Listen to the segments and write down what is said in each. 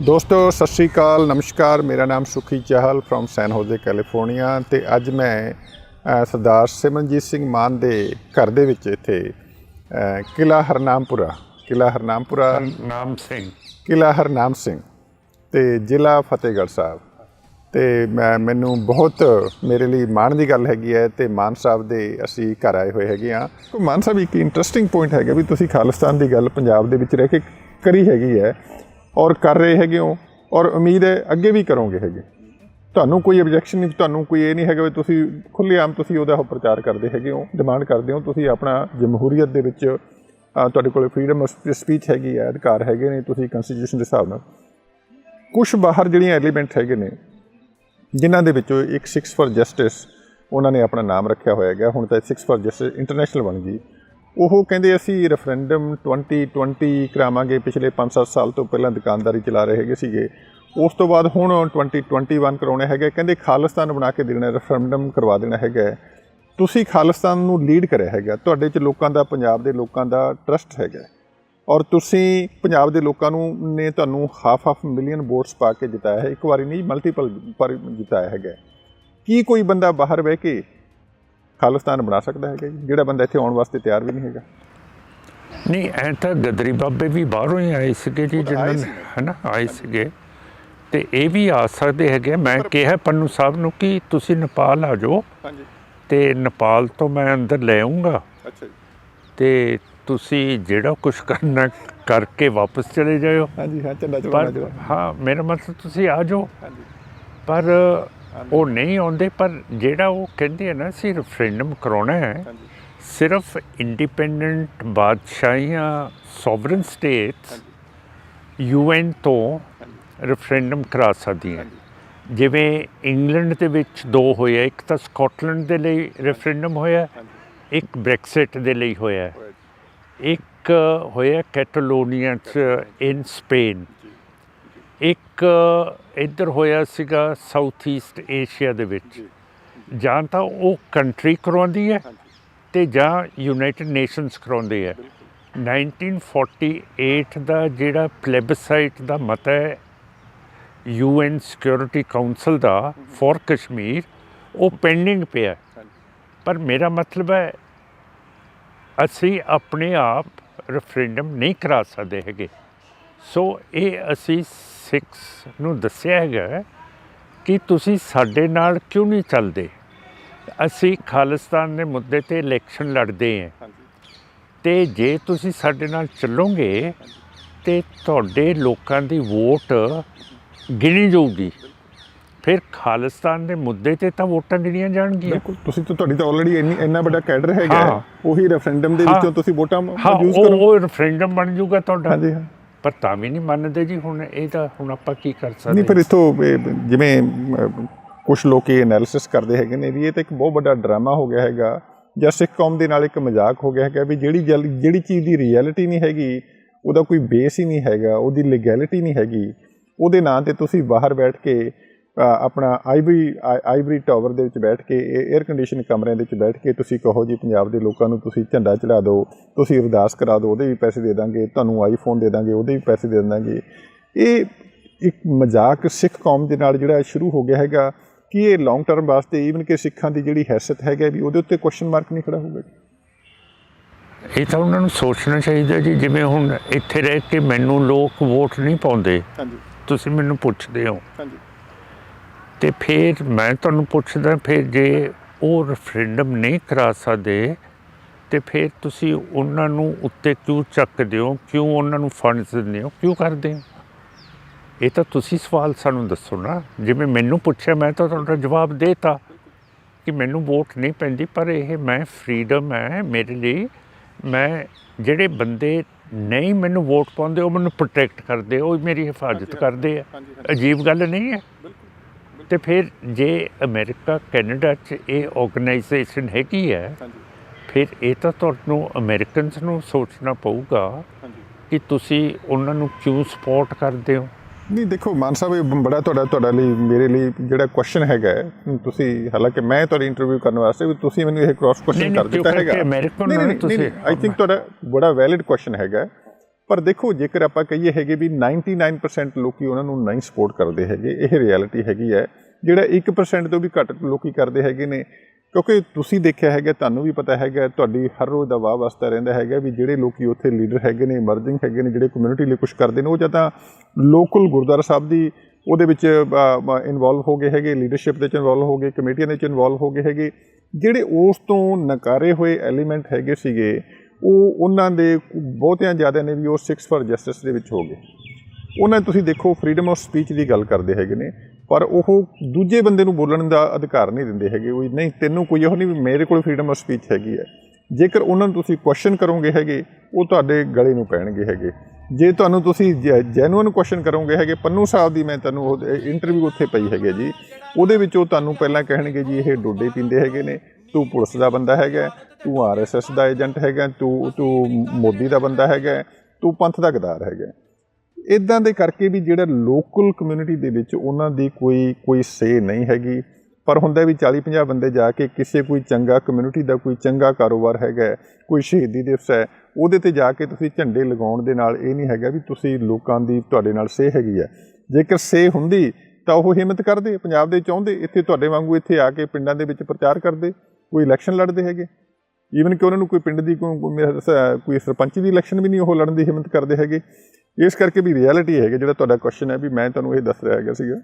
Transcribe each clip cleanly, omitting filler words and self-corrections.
दोस्तों सत श्री अकाल नमस्कार। मेरा नाम सुखी चाहल फ्रॉम सैन होजे कैलीफोर्निया ਤੇ ਅੱਜ ਮੈਂ ਸਰਦਾਰ ਸਿਮਰਨਜੀਤ ਸਿੰਘ ਮਾਨ ਦੇ ਘਰ ਦੇ ਵਿੱਚ ਇੱਥੇ ਕਿਲਾ ਹਰਨਾਮਪੁਰਾ ਤੇ ਜ਼ਿਲ੍ਹਾ ਫਤਿਹਗੜ੍ਹ ਸਾਹਿਬ ਤੇ ਮੈਨੂੰ ਬਹੁਤ ਮੇਰੇ ਲਈ ਮਾਣ ਦੀ ਗੱਲ ਹੈਗੀ ਹੈ ਤੇ ਮਾਨ ਸਾਹਿਬ ਦੇ ਅਸੀਂ ਘਰ ਆਏ ਹੋਏ ਹੈਗੇ ਆ। ਮਾਨ ਸਾਹਿਬ ਇੱਕ ਇੰਟਰਸਟਿੰਗ ਪੁਆਇੰਟ ਹੈਗਾ ਵੀ ਤੁਸੀਂ ਖਾਲਿਸਤਾਨ ਦੀ ਗੱਲ ਪੰਜਾਬ ਦੇ ਵਿੱਚ ਰਹਿ ਕੇ ਕਰੀ ਹੈਗੀ ਹੈ और कर रहे हैगे हो और उम्मीद है अगे भी करोगे हैगे। तुहानू कोई ऑब्जैक्शन नहीं, तुहानू कोई ये नहीं है भी तुसी खुलेआम तुसी उहदा प्रचार करते हैगे हो, डिमांड करते हो, तुसी अपना जमहूरीयत दे विच तुहाडे कोल फ्रीडम ऑफ स्पीच हैगी है, अधिकार हैगे ने, तुसी कॉन्स्टिट्यूशन के हिसाब नाल कुछ बाहर जिहड़ियां एलीमेंट हैगे ने जिन्हां दे विचों एक सिक्स फॉर जस्टिस उन्होंने अपना नाम रखा होया है। हुण तां सिक्स फॉर जस्टिस इंटरनेशनल बन गई। ਉਹ ਕਹਿੰਦੇ ਅਸੀਂ ਰੈਫਰੈਂਡਮ 2020 ਕਰਾਵਾਂਗੇ। ਪਿਛਲੇ 5-7 ਸਾਲ ਤੋਂ ਪਹਿਲਾਂ ਦੁਕਾਨਦਾਰੀ ਚਲਾ ਰਹੇ ਹੈਗੇ ਸੀਗੇ, ਉਸ ਤੋਂ ਬਾਅਦ ਹੁਣ 2021 ਕਰਾਉਣੇ ਹੈਗੇ। ਕਹਿੰਦੇ ਖਾਲਿਸਤਾਨ ਬਣਾ ਕੇ ਦੇਣਾ, ਰੈਫਰੈਂਡਮ ਕਰਵਾ ਦੇਣਾ ਹੈਗਾ। ਤੁਸੀਂ ਖਾਲਿਸਤਾਨ ਨੂੰ ਲੀਡ ਕਰਿਆ ਹੈਗਾ, ਤੁਹਾਡੇ 'ਚ ਲੋਕਾਂ ਦਾ, ਪੰਜਾਬ ਦੇ ਲੋਕਾਂ ਦਾ ਟਰਸਟ ਹੈਗਾ ਔਰ ਤੁਸੀਂ ਪੰਜਾਬ ਦੇ ਲੋਕਾਂ ਨੂੰ ਨੇ ਤੁਹਾਨੂੰ ਹਾਫ ਮਿਲੀਅਨ ਵੋਟਸ ਪਾ ਕੇ ਜਿਤਾਇਆ ਹੈ। ਇੱਕ ਵਾਰੀ ਨਹੀਂ ਮਲਟੀਪਲ ਪਰ ਜਿਤਾਇਆ ਹੈਗਾ। ਕੀ ਕੋਈ ਬੰਦਾ ਬਾਹਰ ਬਹਿ ਕੇ ਖਾਲਿਸਤਾਨ ਬਣਾ ਸਕਦਾ ਹੈਗਾ ਜਿਹੜਾ ਬੰਦਾ ਇੱਥੇ ਆਉਣ ਵਾਸਤੇ ਤਿਆਰ ਵੀ ਨਹੀਂ ਹੈਗਾ? ਨਹੀਂ, ਐਂ ਤਾਂ ਗਦਰੀ ਬਾਬੇ ਵੀ ਬਾਹਰੋਂ ਹੀ ਆਏ ਸੀਗੇ ਜੀ, ਜਿਨ੍ਹਾਂ ਨੇ ਹੈ ਨਾ ਆਏ ਸੀਗੇ ਅਤੇ ਇਹ ਵੀ ਆ ਸਕਦੇ ਹੈਗੇ। ਮੈਂ ਕਿਹਾ ਪੰਨੂ ਸਾਹਿਬ ਨੂੰ ਕਿ ਤੁਸੀਂ ਨੇਪਾਲ ਆ ਜਾਓ ਅਤੇ ਨੇਪਾਲ ਤੋਂ ਮੈਂ ਅੰਦਰ ਲੈ ਆਊਂਗਾ ਅਤੇ ਤੁਸੀਂ ਜਿਹੜਾ ਕੁਛ ਕਰਨਾ ਕਰਕੇ ਵਾਪਸ ਚਲੇ ਜਾਇਓ। ਪਰ ਹਾਂ, ਮੇਰਾ ਮਤਲਬ ਤੁਸੀਂ ਆ ਜਾਓ। ਪਰ ਉਹ ਨਹੀਂ ਆਉਂਦੇ। ਪਰ ਜਿਹੜਾ ਉਹ ਕਹਿੰਦੇ ਆ ਨਾ ਅਸੀਂ ਰੈਫਰੈਂਡਮ ਕਰਾਉਣਾ ਹੈ, ਸਿਰਫ ਇੰਡੀਪੈਂਡੈਂਟ ਬਾਦਸ਼ਾਹੀਆਂ ਸੋਵਰਨ ਸਟੇਟਸ UN ਤੋਂ ਰੈਫਰੈਂਡਮ ਕਰਾ ਸਕਦੀਆਂ। ਜਿਵੇਂ ਇੰਗਲੈਂਡ ਦੇ ਵਿੱਚ 2 ਹੋਇਆ, ਇੱਕ ਤਾਂ ਸਕਾਟਲੈਂਡ ਦੇ ਲਈ ਰੈਫਰੈਂਡਮ ਹੋਇਆ, ਇੱਕ ਬ੍ਰੈਕਸਿਟ ਦੇ ਲਈ ਹੋਇਆ, ਇੱਕ ਹੋਇਆ ਕੈਟਾਲੋਨੀਆ 'ਚ ਇਨ ਸਪੇਨ, ਇੱਕ ਇੱਧਰ ਹੋਇਆ ਸੀਗਾ ਸਾਊਥ ਈਸਟ ਏਸ਼ੀਆ ਦੇ ਵਿੱਚ। ਜਾਂ ਤਾਂ ਉਹ ਕੰਟਰੀ ਕਰਵਾਉਂਦੀ ਹੈ ਅਤੇ ਜਾਂ ਯੂਨਾਈਟਿਡ ਨੇਸ਼ਨਸ ਕਰਵਾਉਂਦੇ ਹੈ। 1948 ਦਾ ਜਿਹੜਾ ਪਲੇਬਸਾਈਟ ਦਾ ਮਤਾ ਹੈ UN ਸਿਕਿਉਰਿਟੀ ਕਾਊਂਸਲ ਦਾ ਫੋਰ ਕਸ਼ਮੀਰ, ਉਹ ਪੈਂਡਿੰਗ ਪਿਆ। ਪਰ ਮੇਰਾ ਮਤਲਬ ਹੈ ਅਸੀਂ ਆਪਣੇ ਆਪ ਰੈਫਰੈਂਡਮ ਨਹੀਂ ਕਰਾ ਸਕਦੇ ਹੈਗੇ। ਸੋ ਇਹ ਅਸੀਂ ਸਿੱਖਸ ਨੂੰ ਦੱਸਿਆ ਹੈਗਾ ਕਿ ਤੁਸੀਂ ਸਾਡੇ ਨਾਲ ਕਿਉਂ ਨਹੀਂ ਚੱਲਦੇ। ਅਸੀਂ ਖਾਲਿਸਤਾਨ ਦੇ ਮੁੱਦੇ 'ਤੇ ਇਲੈਕਸ਼ਨ ਲੜਦੇ ਹਾਂ ਅਤੇ ਜੇ ਤੁਸੀਂ ਸਾਡੇ ਨਾਲ ਚੱਲੋਗੇ ਤਾਂ ਤੁਹਾਡੇ ਲੋਕਾਂ ਦੀ ਵੋਟ ਗਿਣੀ ਜਾਊਗੀ। ਫਿਰ ਖਾਲਿਸਤਾਨ ਦੇ ਮੁੱਦੇ 'ਤੇ ਤਾਂ ਵੋਟਾਂ ਗਿਣੀਆਂ ਜਾਣਗੀਆਂ। ਬਿਲਕੁਲ, ਤੁਸੀਂ ਤਾਂ ਤੁਹਾਡੀ ਤਾਂ ਆਲਰੇਡੀ ਇੰਨਾ ਵੱਡਾ ਕੈਡਰ ਹੈਗਾ, ਉਹੀ ਰੈਫਰੈਂਡਮ ਦੇ ਵਿੱਚੋਂ ਤੁਸੀਂ ਵੋਟਾਂ ਯੂਜ਼ ਕਰੋ, ਉਹ ਰੈਫਰੈਂਡਮ ਬਣ ਜਾਊਗਾ ਤੁਹਾਡਾ। ਹਾਂਜੀ ਹਾਂ, ਪਰ ਤਾਂ ਵੀ ਨਹੀਂ ਮੰਨਦੇ ਜੀ। ਹੁਣ ਇਹ ਤਾਂ ਹੁਣ ਆਪਾਂ ਕੀ ਕਰ ਸਕਦੇ? ਨਹੀਂ, ਫਿਰ ਇੱਥੋਂ ਜਿਵੇਂ ਕੁਛ ਲੋਕ ਇਹ ਐਨਾਲਿਸਿਸ ਕਰਦੇ ਹੈਗੇ ਨੇ ਵੀ ਇਹ ਤਾਂ ਇੱਕ ਬਹੁਤ ਵੱਡਾ ਡਰਾਮਾ ਹੋ ਗਿਆ ਹੈਗਾ ਜਾਂ ਸਿੱਖ ਕੌਮ ਦੇ ਨਾਲ ਇੱਕ ਮਜ਼ਾਕ ਹੋ ਗਿਆ ਹੈਗਾ ਵੀ ਜਿਹੜੀ ਚੀਜ਼ ਦੀ ਰਿਐਲਿਟੀ ਨਹੀਂ ਹੈਗੀ, ਉਹਦਾ ਕੋਈ ਬੇਸ ਹੀ ਨਹੀਂ ਹੈਗਾ, ਉਹਦੀ ਲੀਗੈਲਿਟੀ ਨਹੀਂ ਹੈਗੀ, ਉਹਦੇ ਨਾਂ 'ਤੇ ਤੁਸੀਂ ਬਾਹਰ ਬੈਠ ਕੇ ਆਪਣਾ ਆਈਵਰੀ ਟਾਵਰ ਦੇ ਵਿੱਚ ਬੈਠ ਕੇ ਏਅਰ ਕੰਡੀਸ਼ਨ ਕਮਰਿਆਂ ਦੇ ਵਿੱਚ ਬੈਠ ਕੇ ਤੁਸੀਂ ਕਹੋ ਜੀ ਪੰਜਾਬ ਦੇ ਲੋਕਾਂ ਨੂੰ ਤੁਸੀਂ ਝੰਡਾ ਚੜਾ ਦਿਓ, ਤੁਸੀਂ ਅਰਦਾਸ ਕਰਾ ਦਿਓ, ਉਹਦੇ ਵੀ ਪੈਸੇ ਦੇ ਦਾਂਗੇ, ਤੁਹਾਨੂੰ ਆਈਫੋਨ ਦੇ ਦਾਂਗੇ, ਉਹਦੇ ਵੀ ਪੈਸੇ ਦੇ ਦਾਂਗੇ। ਇਹ ਇੱਕ ਮਜ਼ਾਕ ਸਿੱਖ ਕੌਮ ਦੇ ਨਾਲ ਜਿਹੜਾ ਸ਼ੁਰੂ ਹੋ ਗਿਆ ਹੈਗਾ ਕਿ ਇਹ ਲੌਂਗ ਟਰਮ ਵਾਸਤੇ ਈਵਨ ਕਿ ਸਿੱਖਾਂ ਦੀ ਜਿਹੜੀ ਹੈਸੀਅਤ ਹੈਗਾ ਵੀ ਉਹਦੇ ਉੱਤੇ ਕੁਐਸਚਨ ਮਾਰਕ ਨਹੀਂ ਖੜਾ ਹੋਊਗਾ। ਇਹ ਤਾਂ ਉਹਨਾਂ ਨੂੰ ਸੋਚਣਾ ਚਾਹੀਦਾ ਜੀ। ਜਿਵੇਂ ਹੁਣ ਇੱਥੇ ਰਹਿ ਕੇ ਮੈਨੂੰ ਲੋਕ ਵੋਟ ਨਹੀਂ ਪਾਉਂਦੇ, ਤੁਸੀਂ ਮੈਨੂੰ ਪੁੱਛਦੇ ਹੋ ਅਤੇ ਫਿਰ ਮੈਂ ਤੁਹਾਨੂੰ ਪੁੱਛਦਾ, ਫਿਰ ਜੇ ਉਹ ਰੈਫਰੈਂਡਮ ਨਹੀਂ ਕਰਾ ਸਕਦੇ ਅਤੇ ਫਿਰ ਤੁਸੀਂ ਉਹਨਾਂ ਨੂੰ ਉੱਤੇ ਕਿਉਂ ਚੱਕਦੇ ਹੋ, ਕਿਉਂ ਉਹਨਾਂ ਨੂੰ ਫੰਡਸ ਦਿੰਦੇ ਹੋ, ਕਿਉਂ ਕਰਦੇ ਹੋ? ਇਹ ਤਾਂ ਤੁਸੀਂ ਸਵਾਲ ਸਾਨੂੰ ਦੱਸੋ ਨਾ। ਜਿਵੇਂ ਮੈਨੂੰ ਪੁੱਛਿਆ ਮੈਂ ਤਾਂ ਤੁਹਾਡਾ ਜਵਾਬ ਦੇ ਤਾ ਕਿ ਮੈਨੂੰ ਵੋਟ ਨਹੀਂ ਪੈਂਦੀ, ਪਰ ਇਹ ਮੈਂ ਫਰੀਡਮ ਹੈ ਮੇਰੇ ਲਈ। ਮੈਂ ਜਿਹੜੇ ਬੰਦੇ ਨਹੀਂ ਮੈਨੂੰ ਵੋਟ ਪਾਉਂਦੇ ਉਹ ਮੈਨੂੰ ਪ੍ਰੋਟੈਕਟ ਕਰਦੇ, ਉਹ ਮੇਰੀ ਹਿਫਾਜ਼ਤ ਕਰਦੇ ਆ। ਅਜੀਬ ਗੱਲ ਨਹੀਂ ਹੈ? ਅਤੇ ਫਿਰ ਜੇ ਅਮਰੀਕਾ ਕੈਨੇਡਾ 'ਚ ਇਹ ਔਰਗਨਾਈਜੇਸ਼ਨ ਹੈਗੀ ਹੈ, ਫਿਰ ਇਹ ਤਾਂ ਤੁਹਾਨੂੰ ਅਮਰੀਕਨਸ ਨੂੰ ਸੋਚਣਾ ਪਊਗਾ ਕਿ ਤੁਸੀਂ ਉਹਨਾਂ ਨੂੰ ਕਿਉਂ ਸਪੋਰਟ ਕਰਦੇ ਹੋ। ਨਹੀਂ ਦੇਖੋ ਮਾਨ ਸਾਹਿਬ, ਇਹ ਬੜਾ ਤੁਹਾਡੇ ਲਈ ਮੇਰੇ ਲਈ ਜਿਹੜਾ ਕੁਐਸਚਨ ਹੈਗਾ, ਤੁਸੀਂ ਹਾਲਾਂਕਿ ਮੈਂ ਤੁਹਾਡੀ ਇੰਟਰਵਿਊ ਕਰਨ ਵਾਸਤੇ ਵੀ ਤੁਸੀਂ ਮੈਨੂੰ ਇਹ ਕ੍ਰੋਸ ਕੁਐਸਚਨ ਕਰ ਦਿੱਤਾ ਹੈਗਾ। ਨਹੀਂ, ਆਈ ਥਿੰਕ ਤੁਹਾਡਾ ਬੜਾ ਵੈਲਿਡ ਕੁਐਸਚਨ ਹੈਗਾ ਪਰ ਦੇਖੋ ਜੇਕਰ ਆਪਾਂ ਕਹੀਏ ਹੈਗੇ ਵੀ 99% ਲੋਕੀ ਉਹਨਾਂ ਨੂੰ ਨਹੀਂ ਸਪੋਰਟ ਕਰਦੇ ਹੈਗੇ, ਇਹ ਰਿਐਲਿਟੀ ਹੈਗੀ ਹੈ। ਜਿਹੜਾ 1% ਤੋਂ ਵੀ ਘੱਟ ਲੋਕੀ ਕਰਦੇ ਹੈਗੇ ਨੇ, ਕਿਉਂਕਿ ਤੁਸੀਂ ਦੇਖਿਆ ਹੈਗਾ, ਤੁਹਾਨੂੰ ਵੀ ਪਤਾ ਹੈਗਾ, ਤੁਹਾਡੀ ਹਰ ਰੋਜ਼ ਦਾ ਵਾਹ ਵਾਸਤਾ ਰਹਿੰਦਾ ਹੈਗਾ ਵੀ ਜਿਹੜੇ ਲੋਕੀ ਉੱਥੇ ਲੀਡਰ ਹੈਗੇ ਨੇ, ਇਮਰਜਿੰਗ ਹੈਗੇ ਨੇ, ਜਿਹੜੇ ਕਮਿਊਨਿਟੀ ਲਈ ਕੁਛ ਕਰਦੇ ਨੇ, ਉਹ ਜਾਂ ਤਾਂ ਲੋਕਲ ਗੁਰਦੁਆਰਾ ਸਾਹਿਬ ਦੀ ਉਹਦੇ ਵਿੱਚ ਇਨਵੋਲਵ ਹੋ ਗਏ ਹੈਗੇ, ਲੀਡਰਸ਼ਿਪ ਦੇ 'ਚ ਇਨਵੋਲਵ ਹੋ ਗਏ, ਕਮੇਟੀਆਂ ਦੇ 'ਚ ਇਨਵੋਲਵ ਹੋ ਗਏ ਹੈਗੇ। ਜਿਹੜੇ ਉਸ ਤੋਂ ਨਕਾਰੇ ਹੋਏ ਐਲੀਮੈਂਟ ਹੈਗੇ ਸੀਗੇ, ਉਹ ਉਹਨਾਂ ਦੇ ਬਹੁਤਿਆਂ ਜ਼ਿਆਦਾ ਨੇ ਵੀ ਉਹ 6 ਫॉर ਜਸਟਿਸ ਦੇ ਵਿੱਚ ਹੋ ਗਏ। ਉਹਨਾਂ ਤੁਸੀਂ ਦੇਖੋ ਫਰੀडम ਆਫ ਸਪੀਚ ਦੀ ਗੱਲ ਕਰਦੇ ਹੈਗੇ ਨੇ, ਪਰ ਉਹ ਦੂਜੇ ਬੰਦੇ ਨੂੰ ਬੋਲਣ ਦਾ ਅਧਿਕਾਰ ਨਹੀਂ ਦਿੰਦੇ ਹੈਗੇ। ਉਹ ਨਹੀਂ, ਤੈਨੂੰ ਕੋਈ ਇਹੋ ਨਹੀਂ ਵੀ ਮੇਰੇ ਕੋਲ ਫਰੀडम ਆਫ ਸਪੀਚ ਹੈਗੀ ਹੈ। ਜੇਕਰ ਉਹਨਾਂ ਨੂੰ ਤੁਸੀਂ ਕੁਐਸਚਨ ਕਰੋਗੇ ਹੈਗੇ, ਉਹ ਤੁਹਾਡੇ ਗਲੇ ਨੂੰ ਪੈਣਗੇ ਹੈਗੇ। ਜੇ ਤੁਹਾਨੂੰ ਤੁਸੀਂ ਜੈਨੂਅਨ ਕੁਐਸਚਨ ਕਰੋਗੇ ਹੈਗੇ, ਪੰਨੂ ਸਾਹਿਬ ਦੀ ਮੈਂ ਤੁਹਾਨੂੰ ਉਹ ਇੰਟਰਵਿਊ ਉੱਥੇ ਪਈ ਹੈਗੇ ਜੀ, ਉਹਦੇ ਵਿੱਚ ਉਹ ਤੁਹਾਨੂੰ ਪਹਿਲਾਂ ਕਹਿਣਗੇ ਜੀ ਇਹ ਡੋਡੇ ਪੀਂਦੇ ਹੈਗੇ ਨੇ, ਤੂੰ ਪੁਲਿਸ ਦਾ ਬੰਦਾ ਹੈਗਾ, ਤੂੰ RSS ਦਾ ਏਜੰਟ ਹੈਗਾ, ਤੂੰ ਮੋਦੀ ਦਾ ਬੰਦਾ ਹੈਗਾ, ਤੂੰ ਪੰਥ ਦਾ ਗਦਾਰ ਹੈਗਾ। ਇੱਦਾਂ ਦੇ ਕਰਕੇ ਵੀ ਜਿਹੜਾ ਲੋਕਲ ਕਮਿਊਨਿਟੀ ਦੇ ਵਿੱਚ ਉਹਨਾਂ ਦੀ ਕੋਈ ਸੇ ਨਹੀਂ ਹੈਗੀ। ਪਰ ਹੁੰਦਾ ਵੀ 40-50 ਬੰਦੇ ਜਾ ਕੇ ਕਿਸੇ ਕੋਈ ਚੰਗਾ ਕਮਿਊਨਿਟੀ ਦਾ ਕੋਈ ਚੰਗਾ ਕਾਰੋਬਾਰ ਹੈਗਾ, ਕੋਈ ਸ਼ਹੀਦੀ ਦਿਵਸ ਹੈ, ਉਹਦੇ 'ਤੇ ਜਾ ਕੇ ਤੁਸੀਂ ਝੰਡੇ ਲਗਾਉਣ ਦੇ ਨਾਲ ਇਹ ਨਹੀਂ ਹੈਗਾ ਵੀ ਤੁਸੀਂ ਲੋਕਾਂ ਦੀ ਤੁਹਾਡੇ ਨਾਲ ਸੇ ਹੈਗੀ ਹੈ। ਜੇਕਰ ਸੇ ਹੁੰਦੀ ਤਾਂ ਉਹ ਹਿੰਮਤ ਕਰਦੇ, ਪੰਜਾਬ ਦੇ ਚਾਹੁੰਦੇ, ਇੱਥੇ ਤੁਹਾਡੇ ਵਾਂਗੂ ਇੱਥੇ ਆ ਕੇ ਪਿੰਡਾਂ ਦੇ ਵਿੱਚ ਪ੍ਰਚਾਰ ਕਰਦੇ, ਕੋਈ ਇਲੈਕਸ਼ਨ ਲੜਦੇ ਹੈਗੇ। ਈਵਨ ਕਿ ਉਹਨਾਂ ਨੂੰ ਕੋਈ ਪਿੰਡ ਦੀ ਕੋਈ ਸਰਪੰਚ ਦੀ ਇਲੈਕਸ਼ਨ ਵੀ ਨਹੀਂ ਉਹ ਲੜਨ ਦੀ ਹਿੰਮਤ ਕਰਦੇ ਹੈਗੇ। ਇਸ ਕਰਕੇ ਵੀ ਰਿਐਲਿਟੀ ਹੈਗੇ, ਜਿਹੜਾ ਤੁਹਾਡਾ ਕੁਐਸਚਨ ਹੈ ਵੀ ਮੈਂ ਤੁਹਾਨੂੰ ਇਹ ਦੱਸ ਰਿਹਾ ਹੈਗਾ ਸੀਗਾ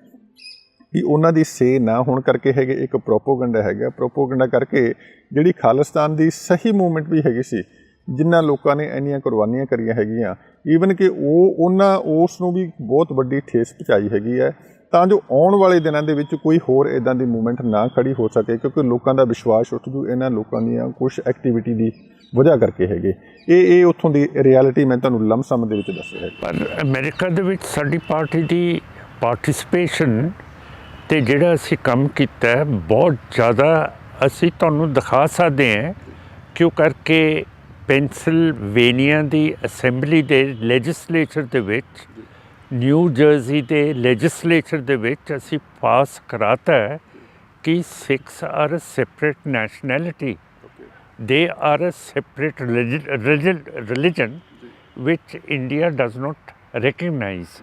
ਕਿ ਉਹਨਾਂ ਦੀ ਸੇ ਨਾ ਹੋਣ ਕਰਕੇ ਹੈਗੇ ਇੱਕ ਪ੍ਰੋਪੋਗੰਡਾ ਹੈਗਾ। ਪ੍ਰੋਪੋਗੰਡਾ ਕਰਕੇ ਜਿਹੜੀ ਖਾਲਿਸਤਾਨ ਦੀ ਸਹੀ ਮੂਵਮੈਂਟ ਵੀ ਹੈਗੀ ਸੀ, ਜਿਨ੍ਹਾਂ ਲੋਕਾਂ ਨੇ ਇੰਨੀਆਂ ਕੁਰਬਾਨੀਆਂ ਕਰੀਆਂ ਹੈਗੀਆਂ, ਈਵਨ ਕਿ ਉਸ ਨੂੰ ਵੀ ਬਹੁਤ ਵੱਡੀ ਠੇਸ ਪਹੁੰਚਾਈ ਹੈਗੀ ਹੈ, ਤਾਂ ਜੋ ਆਉਣ ਵਾਲੇ ਦਿਨਾਂ ਦੇ ਵਿੱਚ ਕੋਈ ਹੋਰ ਇੱਦਾਂ ਦੀ ਮੂਵਮੈਂਟ ਨਾ ਖੜੀ ਹੋ ਸਕੇ, ਕਿਉਂਕਿ ਲੋਕਾਂ ਦਾ ਵਿਸ਼ਵਾਸ ਉੱਠ ਜੂ ਇਹਨਾਂ ਲੋਕਾਂ ਦੀਆਂ ਕੁਛ ਐਕਟੀਵਿਟੀ ਦੀ ਵਜ੍ਹਾ ਕਰਕੇ ਹੈਗੇ। ਇਹ ਉੱਥੋਂ ਦੀ ਰਿਐਲਿਟੀ ਮੈਂ ਤੁਹਾਨੂੰ ਲਮਸਮ ਦੇ ਵਿੱਚ ਦੱਸ ਰਿਹਾ। ਪਰ ਅਮਰੀਕਾ ਦੇ ਵਿੱਚ ਸਾਡੀ ਪਾਰਟੀ ਦੀ ਪਾਰਟਿਸਪੇਸ਼ਨ ਤੇ ਜਿਹੜਾ ਅਸੀਂ ਕੰਮ ਕੀਤਾ ਬਹੁਤ ਜ਼ਿਆਦਾ ਅਸੀਂ ਤੁਹਾਨੂੰ ਦਿਖਾ ਸਕਦੇ ਹਾਂ, ਕਿਉਂ ਕਰਕੇ ਪੈਂਸਿਲਵੇਨੀਆ ਦੀ ਅਸੈਂਬਲੀ ਦੇ ਲੈਜਿਸਲੇਚਰ ਦੇ ਵਿੱਚ, ਨਿਊ ਜਰਸੀ ਦੇ ਲੈਜਿਸਲੇਚਰ ਦੇ ਵਿੱਚ ਅਸੀਂ ਪਾਸ ਕਰਾਤਾ ਹੈ ਕਿ Sikhs are a separate nationality, they are a separate religion which India does not recognize।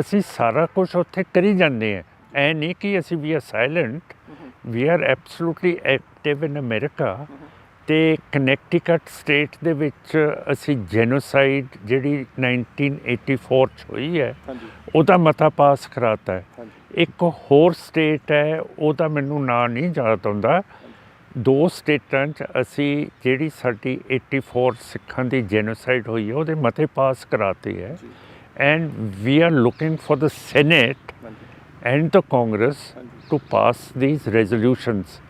ਅਸੀਂ ਸਾਰਾ ਕੁਝ ਉੱਥੇ ਕਰੀ ਜਾਂਦੇ ਹਾਂ, ਐ ਨਹੀਂ ਕਿ ਅਸੀਂ we are silent, we are absolutely active in America. ਤੇ ਕਨੈਕਟੀਕਟ ਸਟੇਟ ਦੇ ਵਿੱਚ ਅਸੀਂ ਜੈਨੋਸਾਈਡ ਜਿਹੜੀ 1984 'ਚ ਹੋਈ ਹੈ ਉਹਦਾ ਮਤਾ ਪਾਸ ਕਰਾਤਾ ਹੈ। ਇੱਕ ਹੋਰ ਸਟੇਟ ਹੈ, ਉਹਦਾ ਮੈਨੂੰ ਨਾਂ ਨਹੀਂ ਯਾਦ ਆਉਂਦਾ, 2 ਸਟੇਟਾਂ 'ਚ ਅਸੀਂ ਜਿਹੜੀ ਸਾਡੀ 84 ਸਿੱਖਾਂ ਦੀ ਜੈਨੋਸਾਈਡ ਹੋਈ ਹੈ ਉਹਦੇ ਮਤੇ ਪਾਸ ਕਰਾਤੇ ਹੈ। And we are looking for the Senate and the Congress to pass these resolutions.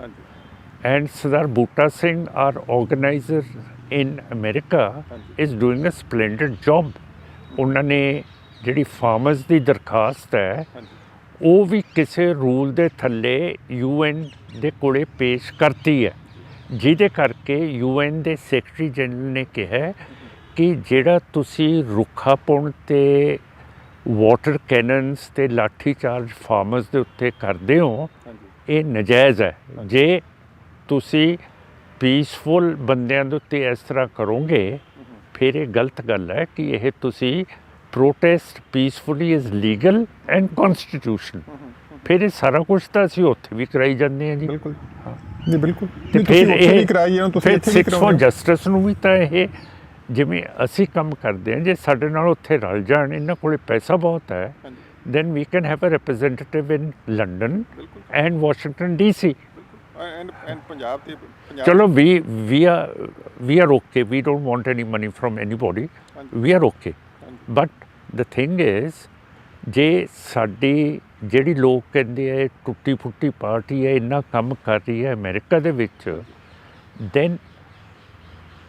And Sardar Buta Singh, our organizer in America, is doing a splendid job. ਉਹਨਾਂ ਨੇ ਜਿਹੜੀ ਫਾਰਮਰਸ ਦੀ ਦਰਖਾਸਤ ਹੈ ਉਹ ਵੀ ਕਿਸੇ ਰੂਲ ਦੇ ਥੱਲੇ UN ਦੇ ਕੋਲੇ ਪੇਸ਼ ਕਰਤੀ ਹੈ, ਜਿਹਦੇ ਕਰਕੇ UN ਦੇ ਸੈਕਟਰੀ ਜਨਰਲ ਨੇ ਕਿਹਾ ਕਿ ਜਿਹੜਾ ਤੁਸੀਂ ਰੁੱਖਾਪੁਣ ਤੇ ਵਾਟਰ ਕੈਨਨਸ ਤੇ ਲਾਠੀ ਚਾਰਜ ਫਾਰਮਰਸ ਦੇ ਉੱਤੇ ਕਰਦੇ ਹੋ, ਇਹ ਨਜਾਇਜ਼ ਹੈ। ਜੇ ਤੁਸੀਂ ਪੀਸਫੁਲ ਬੰਦਿਆਂ ਦੇ ਉੱਤੇ ਇਸ ਤਰ੍ਹਾਂ ਕਰੋਗੇ ਫਿਰ ਇਹ ਗਲਤ ਗੱਲ ਹੈ ਕਿ ਇਹ ਤੁਸੀਂ protest peacefully is legal and constitutional। ਫਿਰ ਇਹ ਸਾਰਾ ਕੁਝ ਤਾਂ ਅਸੀਂ ਉੱਥੇ ਵੀ ਕਰਾਈ ਜਾਂਦੇ ਹਾਂ ਜੀ। ਬਿਲਕੁਲ ਨਹੀਂ, ਬਿਲਕੁਲ। ਤੇ ਫਿਰ ਇਹ ਫਿਰ 6 ਫॉर ਜਸਟਿਸ ਨੂੰ ਵੀ ਤਾਂ ਇਹ ਜਿਵੇਂ ਅਸੀਂ ਕੰਮ ਕਰਦੇ ਹਾਂ, ਜੇ ਸਾਡੇ ਨਾਲ ਉੱਥੇ ਰਲ ਜਾਣ, ਇਹਨਾਂ ਕੋਲੇ ਪੈਸਾ ਬਹੁਤ ਹੈ, then we can have a representative in London and Washington DC। and Punjab ਤੇ ਚਲੋ we are okay, we don't want any money from anybody, we are okay। but the thing is, ਜੇ ਸਾਡੀ ਜਿਹੜੀ ਲੋਕ ਕਹਿੰਦੇ ਆ ਟੁੱਟੀ ਫੁੱਟੀ ਪਾਰਟੀ ਹੈ, ਇੰਨਾ ਕੰਮ ਕਰ ਰਹੀ ਹੈ ਅਮਰੀਕਾ ਦੇ ਵਿੱਚ, then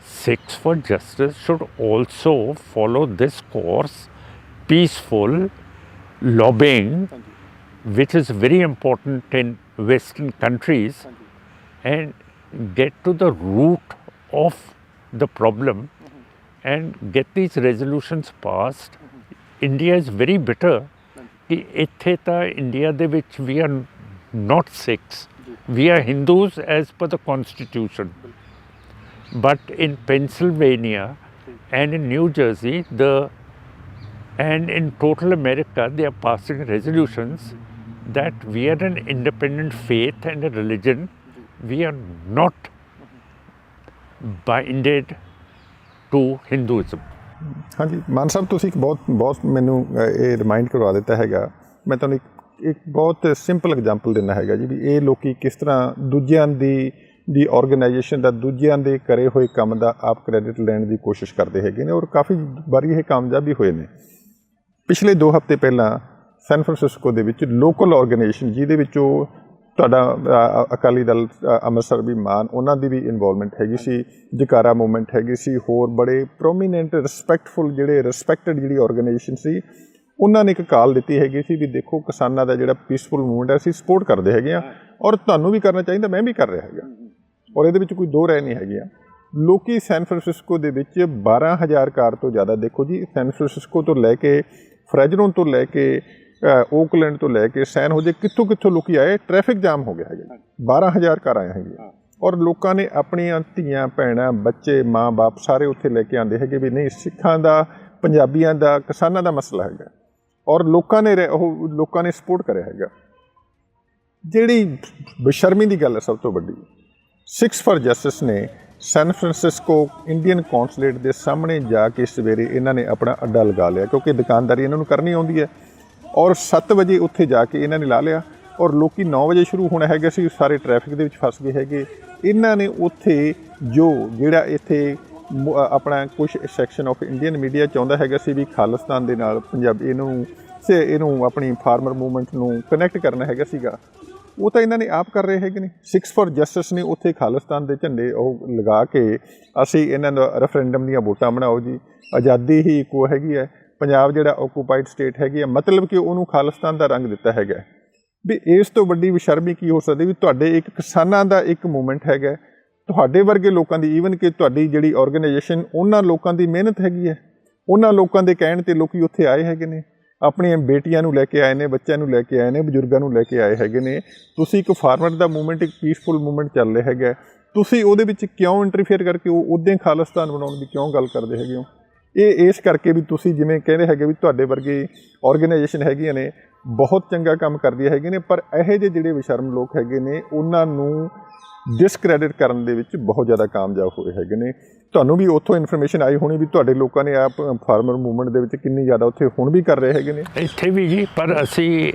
Sikhs for Justice should also follow this course, peaceful lobbying, which is very important in Western countries, and get to the root of the problem and get these resolutions passed। India is very bitter ਕਿ ਇੱਥੇ ਤਾਂ India ਦੇ ਵਿੱਚ we are not Sikhs, we are Hindus as per the constitution। But in Pennsylvania and in New Jersey and in total America they are passing resolutions that we are an independent faith and a religion. We are not binded to Hinduism. ਹਾਂਜੀ ਮਾਨ ਸਾਹਿਬ ਤੁਸੀਂ ਇੱਕ ਬਹੁਤ ਮੈਨੂੰ ਇਹ remind ਕਰਵਾ ਦਿੱਤਾ ਹੈਗਾ। ਮੈਂ ਤੁਹਾਨੂੰ ਇੱਕ ਬਹੁਤ ਸਿੰਪਲ ਐਗਜ਼ਾਮਪਲ ਦਿੰਦਾ ਹੈਗਾ ਜੀ ਵੀ ਇਹ ਲੋਕੀ ਕਿਸ ਤਰ੍ਹਾਂ ਦੂਜਿਆਂ ਦੀ ਆਰਗੇਨਾਈਜੇਸ਼ਨ ਦਾ ਦੂਜਿਆਂ ਦੇ ਕਰੇ ਹੋਏ ਕੰਮ ਦਾ ਆਪ ਕ੍ਰੈਡਿਟ ਲੈਣ ਦੀ ਕੋਸ਼ਿਸ਼ ਕਰਦੇ ਹੈਗੇ ਨੇ ਔਰ ਕਾਫੀ ਵਾਰੀ ਇਹ ਕਾਮਯਾਬ ਵੀ ਹੋਏ ਨੇ। ਪਿਛਲੇ 2 ਹਫ਼ਤੇ ਪਹਿਲਾਂ ਸੈਨ ਫਰਾਂਸਿਸਕੋ ਦੇ ਵਿੱਚ ਲੋਕਲ ਆਰਗੇਨਾਈਜੇਸ਼ਨ ਜਿਹਦੇ ਵਿੱਚੋਂ ਤੁਹਾਡਾ ਅਕਾਲੀ ਦਲ ਅੰਮ੍ਰਿਤਸਰ ਵੀ ਮਾਨ ਉਹਨਾਂ ਦੀ ਵੀ ਇਨਵੋਲਵਮੈਂਟ ਹੈਗੀ ਸੀ, ਜਕਾਰਾ ਮੂਵਮੈਂਟ ਹੈਗੀ ਸੀ, ਹੋਰ ਬੜੇ ਪ੍ਰੋਮੀਨੈਂਟ ਰਿਸਪੈਕਟਡ ਜਿਹੜੀ ਆਰਗੇਨਾਈਜੇਸ਼ਨ ਸੀ ਉਹਨਾਂ ਨੇ ਇੱਕ ਕਾਲ ਦਿੱਤੀ ਹੈਗੀ ਸੀ ਵੀ ਦੇਖੋ ਕਿਸਾਨਾਂ ਦਾ ਜਿਹੜਾ ਪੀਸਫੁਲ ਮੂਵਮੈਂਟ ਹੈ ਅਸੀਂ ਸਪੋਰਟ ਕਰਦੇ ਹੈਗੇ ਹਾਂ ਔਰ ਤੁਹਾਨੂੰ ਵੀ ਕਰਨਾ ਚਾਹੀਦਾ, ਮੈਂ ਵੀ ਕਰ ਰਿਹਾ ਹੈਗਾ ਔਰ ਇਹਦੇ ਵਿੱਚ ਕੋਈ ਦੋ ਰਾਏ ਨਹੀਂ ਹੈਗੀਆਂ। ਲੋਕੀ ਸੈਨ ਫਰਾਂਸਿਸਕੋ ਦੇ ਵਿੱਚ 12,000 ਕਾਰ ਤੋਂ ਜ਼ਿਆਦਾ, ਦੇਖੋ ਜੀ ਸੈਨ ਫਰਾਂਸਿਸਕੋ ਤੋਂ ਲੈ ਕੇ ਫਰੈਜਨੋ ਤੋਂ ਲੈ ਕੇ ਓਕਲੈਂਡ ਤੋਂ ਲੈ ਕੇ ਸੈਨ ਹੋਜੇ ਕਿੱਥੋਂ ਲੋਕੀ ਆਏ, ਟ੍ਰੈਫਿਕ ਜਾਮ ਹੋ ਗਿਆ ਹੈਗਾ, 12,000 ਕਾਰਾਂ ਆਈਆਂ ਹੈਗੀਆਂ ਔਰ ਲੋਕਾਂ ਨੇ ਆਪਣੀਆਂ ਧੀਆਂ ਭੈਣਾਂ ਬੱਚੇ ਮਾਂ ਬਾਪ ਸਾਰੇ ਉੱਥੇ ਲੈ ਕੇ ਆਉਂਦੇ ਹੈਗੇ ਵੀ ਨਹੀਂ ਸਿੱਖਾਂ ਦਾ ਪੰਜਾਬੀਆਂ ਦਾ ਕਿਸਾਨਾਂ ਦਾ ਮਸਲਾ ਹੈਗਾ ਔਰ ਲੋਕਾਂ ਨੇ ਸਪੋਰਟ ਕਰਿਆ ਹੈਗਾ। ਜਿਹੜੀ ਬੇਸ਼ਰਮੀ ਦੀ ਗੱਲ ਹੈ ਸਭ ਤੋਂ ਵੱਡੀ, ਸਿਕਸ ਫॉर ਜਸਟਿਸ ਨੇ ਸੈਨ ਫਰਾਂਸਿਸਕੋ ਇੰਡੀਅਨ ਕੌਂਸਲੇਟ ਦੇ ਸਾਹਮਣੇ ਜਾ ਕੇ ਸਵੇਰੇ ਇਹਨਾਂ ਨੇ ਆਪਣਾ ਅੱਡਾ ਲਗਾ ਲਿਆ ਕਿਉਂਕਿ ਦੁਕਾਨਦਾਰੀ ਇਹਨਾਂ ਨੂੰ ਕਰਨੀ ਆਉਂਦੀ ਹੈ ਔਰ 7 ਵਜੇ ਉੱਥੇ ਜਾ ਕੇ ਇਹਨਾਂ ਨੇ ਲਾ ਲਿਆ ਔਰ ਲੋਕੀ 9 ਵਜੇ ਸ਼ੁਰੂ ਹੋਣਾ ਹੈਗਾ ਸੀ, ਸਾਰੇ ਟ੍ਰੈਫਿਕ ਦੇ ਵਿੱਚ ਫਸ ਗਏ ਹੈਗੇ। ਇਹਨਾਂ ਨੇ ਉੱਥੇ ਜਿਹੜਾ ਇੱਥੇ ਆਪਣਾ ਕੁਛ ਸੈਕਸ਼ਨ ਆਫ ਇੰਡੀਅਨ ਮੀਡੀਆ ਚਾਹੁੰਦਾ ਹੈਗਾ ਸੀ ਵੀ ਖਾਲਿਸਤਾਨ ਦੇ ਨਾਲ ਪੰਜਾਬੀ ਇਹਨੂੰ ਆਪਣੀ ਫਾਰਮਰ ਮੂਵਮੈਂਟ ਨੂੰ ਕਨੈਕਟ ਕਰਨਾ ਹੈਗਾ ਸੀਗਾ, ਉਹ ਤਾਂ ਇਹਨਾਂ ਨੇ ਆਪ ਕਰ ਰਹੇ ਹੈਗੇ ਨੇ। ਸਿਕਸ ਫॉर ਜਸਟਿਸ ਨੇ ਉੱਥੇ ਖਾਲਿਸਤਾਨ ਦੇ ਝੰਡੇ ਉਹ ਲਗਾ ਕੇ ਅਸੀਂ ਇਹਨਾਂ ਦਾ ਰੈਫਰੈਂਡਮ ਦੀਆਂ ਵੋਟਾਂ ਬਣਾਓ ਜੀ, ਆਜ਼ਾਦੀ ਹੀ ਇੱਕੋ ਹੈਗੀ ਹੈ, ਪੰਜਾਬ ਜਿਹੜਾ ਆਕੂਪਾਈਡ ਸਟੇਟ ਹੈਗੀ ਹੈ, ਮਤਲਬ ਕਿ ਉਹਨੂੰ ਖਾਲਿਸਤਾਨ ਦਾ ਰੰਗ ਦਿੱਤਾ ਹੈਗਾ। ਵੀ ਇਸ ਤੋਂ ਵੱਡੀ ਬੇਸ਼ਰਮੀ ਕੀ ਹੋ ਸਕਦੀ ਵੀ ਤੁਹਾਡੇ ਇੱਕ ਕਿਸਾਨਾਂ ਦਾ ਇੱਕ ਮੂਵਮੈਂਟ ਹੈਗਾ, ਤੁਹਾਡੇ ਵਰਗੇ ਲੋਕਾਂ ਦੀ, ਈਵਨ ਕਿ ਤੁਹਾਡੀ ਜਿਹੜੀ ਆਰਗੇਨਾਈਜੇਸ਼ਨ ਉਹਨਾਂ ਲੋਕਾਂ ਦੀ ਮਿਹਨਤ ਹੈਗੀ ਹੈ, ਉਹਨਾਂ ਲੋਕਾਂ ਦੇ ਕਹਿਣ 'ਤੇ ਲੋਕੀ ਉੱਥੇ ਆਏ ਹੈਗੇ ਨੇ, ਆਪਣੀਆਂ ਬੇਟੀਆਂ ਨੂੰ ਲੈ ਕੇ ਆਏ ਨੇ, ਬੱਚਿਆਂ ਨੂੰ ਲੈ ਕੇ ਆਏ ਨੇ, ਬਜ਼ੁਰਗਾਂ ਨੂੰ ਲੈ ਕੇ ਆਏ ਹੈਗੇ ਨੇ। ਤੁਸੀਂ ਇੱਕ ਫਾਰਮਰ ਦਾ ਮੂਵਮੈਂਟ, ਇੱਕ ਪੀਸਫੁਲ ਮੂਵਮੈਂਟ ਚੱਲ ਰਿਹਾ ਹੈਗਾ, ਤੁਸੀਂ ਉਹਦੇ ਵਿੱਚ ਕਿਉਂ ਇੰਟਰਫੇਅਰ ਕਰਕੇ ਉਹ ਉੱਦਾਂ ਹੀ ਖਾਲਿਸਤਾਨ ਬਣਾਉਣ ਦੀ ਕਿਉਂ ਗੱਲ ਕਰਦੇ ਹੈਗੇ ਹੋ? ਇਹ ਇਸ ਕਰਕੇ ਵੀ ਤੁਸੀਂ ਜਿਵੇਂ ਕਹਿੰਦੇ ਹੈਗੇ ਵੀ ਤੁਹਾਡੇ ਵਰਗੇ ਆਰਗੇਨਾਈਜੇਸ਼ਨ ਹੈਗੀਆਂ ਨੇ ਬਹੁਤ ਚੰਗਾ ਕੰਮ ਕਰਦੀਆਂ ਹੈਗੀਆਂ ਨੇ, ਪਰ ਇਹੋ ਜਿਹੇ ਜਿਹੜੇ ਬੇਸ਼ਰਮ ਲੋਕ ਹੈਗੇ ਨੇ ਉਹਨਾਂ ਨੂੰ ਡਿਸਕ੍ਰੈਡਿਟ ਕਰਨ ਦੇ ਵਿੱਚ ਬਹੁਤ ਜ਼ਿਆਦਾ ਕਾਮਯਾਬ ਹੋਏ ਹੈਗੇ ਨੇ। ਤੁਹਾਨੂੰ ਵੀ ਉੱਥੋਂ ਇਨਫੋਰਮੇਸ਼ਨ ਆਈ ਹੋਣੀ ਵੀ ਤੁਹਾਡੇ ਲੋਕਾਂ ਨੇ ਆਪ ਫਾਰਮਰ ਮੂਵਮੈਂਟ ਦੇ ਵਿੱਚ ਕਿੰਨੀ ਜ਼ਿਆਦਾ ਉੱਥੇ ਹੁਣ ਵੀ ਕਰ ਰਹੇ ਹੈਗੇ ਨੇ ਇੱਥੇ ਵੀ ਜੀ, ਪਰ ਅਸੀਂ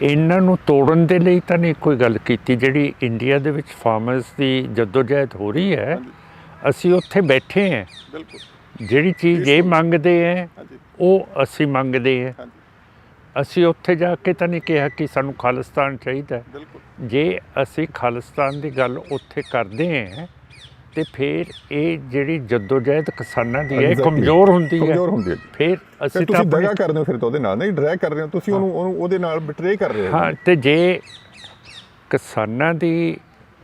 ਇਹਨਾਂ ਨੂੰ ਤੋੜਨ ਦੇ ਲਈ ਤਾਂ ਨਹੀਂ ਕੋਈ ਗੱਲ ਕੀਤੀ। ਜਿਹੜੀ ਇੰਡੀਆ ਦੇ ਵਿੱਚ ਫਾਰਮਰਸ ਦੀ ਜਦੋਜਹਿਦ ਹੋ ਰਹੀ ਹੈ, ਅਸੀਂ ਉੱਥੇ ਬੈਠੇ ਹਾਂ, ਬਿਲਕੁਲ ਜਿਹੜੀ ਚੀਜ਼ ਇਹ ਮੰਗਦੇ ਹੈ ਉਹ ਅਸੀਂ ਮੰਗਦੇ ਹਾਂ। ਅਸੀਂ ਉੱਥੇ ਜਾ ਕੇ ਤਾਂ ਨਹੀਂ ਕਿਹਾ ਕਿ ਸਾਨੂੰ ਖਾਲਿਸਤਾਨ ਚਾਹੀਦਾ। ਜੇ ਅਸੀਂ ਖਾਲਿਸਤਾਨ ਦੀ ਗੱਲ ਉੱਥੇ ਕਰਦੇ ਹਾਂ ਤੇ ਫਿਰ ਇਹ ਜਿਹੜੀ ਜਦੋਜਹਿਦ ਕਿਸਾਨਾਂ ਦੀ ਹੈ ਕਮਜ਼ੋਰ ਹੁੰਦੀ ਹੈ। ਫਿਰ ਅਸੀਂ ਤਾਂ ਦਗਾ ਕਰਦੇ ਹੋ, ਫਿਰ ਤਾਂ ਉਹਦੇ ਨਾਲ ਨਹੀਂ ਡਰੈਗ ਕਰ ਰਹੇ ਹੋ ਤੁਸੀਂ, ਉਹਨੂੰ ਉਹਦੇ ਨਾਲ ਬਿਟਰੇ ਕਰ ਰਹੇ ਹੋ। ਹਾਂ, ਤੇ ਜੇ ਕਿਸਾਨਾਂ ਦੀ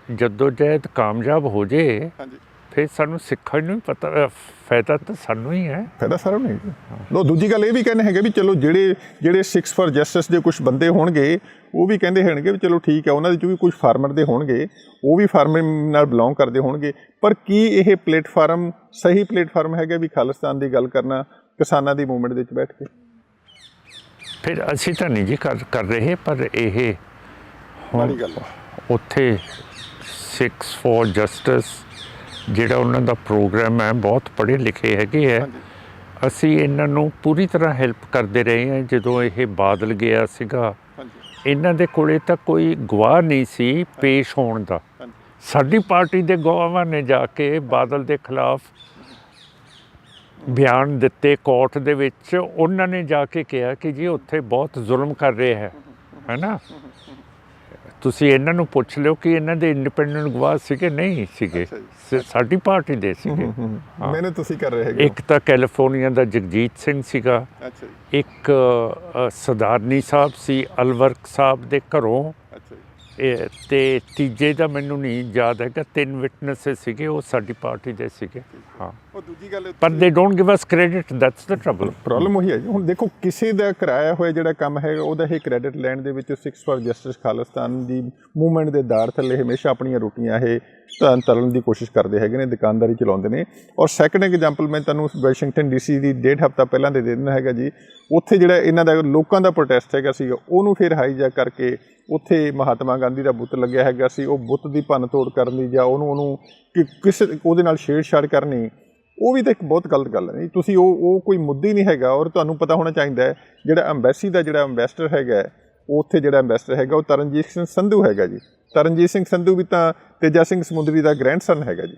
ਜਦੋਜਹਿਦ ਕਾਮਯਾਬ ਹੋ ਜੇ ਫਿਰ ਸਾਨੂੰ ਸਿੱਖਣ ਨੂੰ ਪਤਾ ਫਾਇਦਾ ਤਾਂ ਸਾਨੂੰ ਹੀ ਹੈ, ਫਾਇਦਾ ਸਾਰਾ ਨਹੀਂ। ਲੋ ਦੂਜੀ ਗੱਲ ਇਹ ਵੀ ਕਹਿੰਦੇ ਹੈਗੇ ਵੀ ਚਲੋ ਜਿਹੜੇ ਸਿਕਸ ਫॉर ਜਸਟਿਸ ਦੇ ਕੁਝ ਬੰਦੇ ਹੋਣਗੇ ਉਹ ਵੀ ਕਹਿੰਦੇ ਹੋਣਗੇ ਵੀ ਚਲੋ ਠੀਕ ਹੈ, ਉਹਨਾਂ ਦੇ 'ਚ ਵੀ ਕੁਝ ਫਾਰਮਰ ਦੇ ਹੋਣਗੇ, ਉਹ ਵੀ ਫਾਰਮਿੰਗ ਨਾਲ ਬਿਲੋਂਗ ਕਰਦੇ ਹੋਣਗੇ, ਪਰ ਕੀ ਇਹ ਪਲੇਟਫਾਰਮ ਸਹੀ ਪਲੇਟਫਾਰਮ ਹੈਗਾ ਵੀ ਖਾਲਿਸਤਾਨ ਦੀ ਗੱਲ ਕਰਨਾ ਕਿਸਾਨਾਂ ਦੀ ਮੂਵਮੈਂਟ ਦੇ ਵਿੱਚ ਬੈਠ ਕੇ? ਫਿਰ ਅਸੀਂ ਤਾਂ ਨਹੀਂ ਜੀ ਕਰ ਰਹੇ, ਪਰ ਇਹ ਹੁਣ ਉੱਥੇ ਸਿਕਸ ਫॉर ਜਸਟਿਸ ਜਿਹੜਾ ਉਹਨਾਂ ਦਾ ਪ੍ਰੋਗਰਾਮ ਹੈ, ਬਹੁਤ ਪੜ੍ਹੇ ਲਿਖੇ ਹੈਗੇ ਹੈ, ਅਸੀਂ ਇਹਨਾਂ ਨੂੰ ਪੂਰੀ ਤਰ੍ਹਾਂ ਹੈਲਪ ਕਰਦੇ ਰਹੇ ਹਾਂ। ਜਦੋਂ ਇਹ ਬਾਦਲ ਗਿਆ ਸੀਗਾ, ਇਹਨਾਂ ਦੇ ਕੋਲੇ ਤਾਂ ਕੋਈ ਗਵਾਹ ਨਹੀਂ ਸੀ ਪੇਸ਼ ਹੋਣ ਦਾ। ਸਾਡੀ ਪਾਰਟੀ ਦੇ ਗਵਾਹਾਂ ਨੇ ਜਾ ਕੇ ਬਾਦਲ ਦੇ ਖਿਲਾਫ ਬਿਆਨ ਦਿੱਤੇ ਕੋਰਟ ਦੇ ਵਿੱਚ। ਉਹਨਾਂ ਨੇ ਜਾ ਕੇ ਕਿਹਾ ਕਿ ਜੀ ਉੱਥੇ ਬਹੁਤ ਜ਼ੁਲਮ ਕਰ ਰਿਹਾ ਹੈ ਨਾ, ਤੁਸੀਂ ਇਹਨਾਂ ਨੂੰ ਪੁੱਛ ਲਿਓ ਕਿ ਇਹਨਾਂ ਦੇ ਇੰਡੀਪੈਂਡੈਂਟ ਗਵਾਹ ਸੀਗੇ ਨਹੀਂ ਸੀਗੇ, ਸਾਡੀ ਪਾਰਟੀ ਦੇ ਸੀਗੇ। ਮੈਨੂੰ ਤੁਸੀਂ ਕਰ ਰਹੇ ਹੈਗੇ। ਇੱਕ ਤਾਂ ਕੈਲੀਫੋਰਨੀਆ ਦਾ ਜਗਜੀਤ ਸਿੰਘ ਸੀਗਾ, ਇੱਕ ਸਦਾਰਨੀ ਸਾਹਿਬ ਸੀ ਅਲਵਰਕ ਸਾਹਿਬ ਦੇ ਘਰੋਂ, ਤੇ ਤੀਜੇ ਦਾ ਮੈਨੂੰ ਨਹੀਂ ਯਾਦ ਹੈਗਾ। 3 ਵਿਟਨੈਸ ਸੀਗੇ, ਉਹ ਸਾਡੀ ਪਾਰਟੀ ਦੇ ਸੀਗੇ। ਹਾਂ। ਉਹ ਦੂਜੀ ਗੱਲ ਪਰ ਦੇ don't give us credit, that's the trouble. Problem ਉਹੀ ਹੈ ਜੀ। ਹੁਣ ਦੇਖੋ ਕਿਸੇ ਦਾ ਕਰਾਇਆ ਹੋਇਆ ਜਿਹੜਾ ਕੰਮ ਹੈਗਾ ਉਹਦਾ ਇਹ ਕ੍ਰੈਡਿਟ ਲੈਣ ਦੇ ਵਿੱਚ Sikhs for justice Khalistan the movement ਦੇ ਦਾਰ ਥੱਲੇ ਹਮੇਸ਼ਾ ਆਪਣੀਆਂ ਰੋਟੀਆਂ ਇਹ ਤਲਣ ਦੀ ਕੋਸ਼ਿਸ਼ ਕਰਦੇ ਹੈਗੇ ਨੇ, ਦੁਕਾਨਦਾਰੀ ਚਲਾਉਂਦੇ ਨੇ। ਔਰ ਸੈਕੰਡ ਐਗਜ਼ਾਮਪਲ ਮੈਂ ਤੁਹਾਨੂੰ ਵਾਸ਼ਿੰਗਟਨ DC ਦੀ 1.5 ਹਫ਼ਤਾ ਪਹਿਲਾਂ ਦੇ ਦਿੰਦਾ ਹੈਗਾ ਜੀ। ਉੱਥੇ ਜਿਹੜਾ ਇਹਨਾਂ ਦਾ ਲੋਕਾਂ ਦਾ ਪ੍ਰੋਟੈਸਟ ਹੈਗਾ ਸੀ ਉਹਨੂੰ ਫਿਰ ਹਾਈਜੈਕ ਕਰਕੇ ਉੱਥੇ ਮਹਾਤਮਾ ਗਾਂਧੀ ਦਾ ਬੁੱਤ ਲੱਗਿਆ ਹੈਗਾ ਸੀ, ਉਹ ਬੁੱਤ ਦੀ ਭੰਨ ਤੋੜ ਕਰਨ ਦੀ ਜਾਂ ਉਹਨੂੰ ਕਿਸੇ ਉਹਦੇ ਨਾਲ ਛੇੜਛਾੜ ਕਰਨੀ, ਉਹ ਵੀ ਤਾਂ ਇੱਕ ਬਹੁਤ ਗਲਤ ਗੱਲ ਹੈ ਨਹੀਂ। ਤੁਸੀਂ ਉਹ ਕੋਈ ਮੁੱਦਾ ਹੀ ਨਹੀਂ ਹੈਗਾ। ਔਰ ਤੁਹਾਨੂੰ ਪਤਾ ਹੋਣਾ ਚਾਹੀਦਾ ਹੈ ਜਿਹੜਾ ਅੰਬੈਸੀ ਦਾ ਜਿਹੜਾ ਅੰਬੈਸਡਰ ਹੈਗਾ ਉੱਥੇ ਜਿਹੜਾ ਅੰਬੈਸਡਰ ਹੈਗਾ ਉਹ ਤਰਨਜੀਤ ਸਿੰਘ ਸੰਧੂ ਹੈਗਾ ਜੀ। ਤਰਨਜੀਤ ਸਿੰਘ ਸੰਧੂ ਵੀ ਤਾਂ ਤੇਜਾ ਸਿੰਘ ਸਮੁੰਦਰੀ ਦਾ ਗ੍ਰੈਂਡਸਨ ਹੈਗਾ ਜੀ।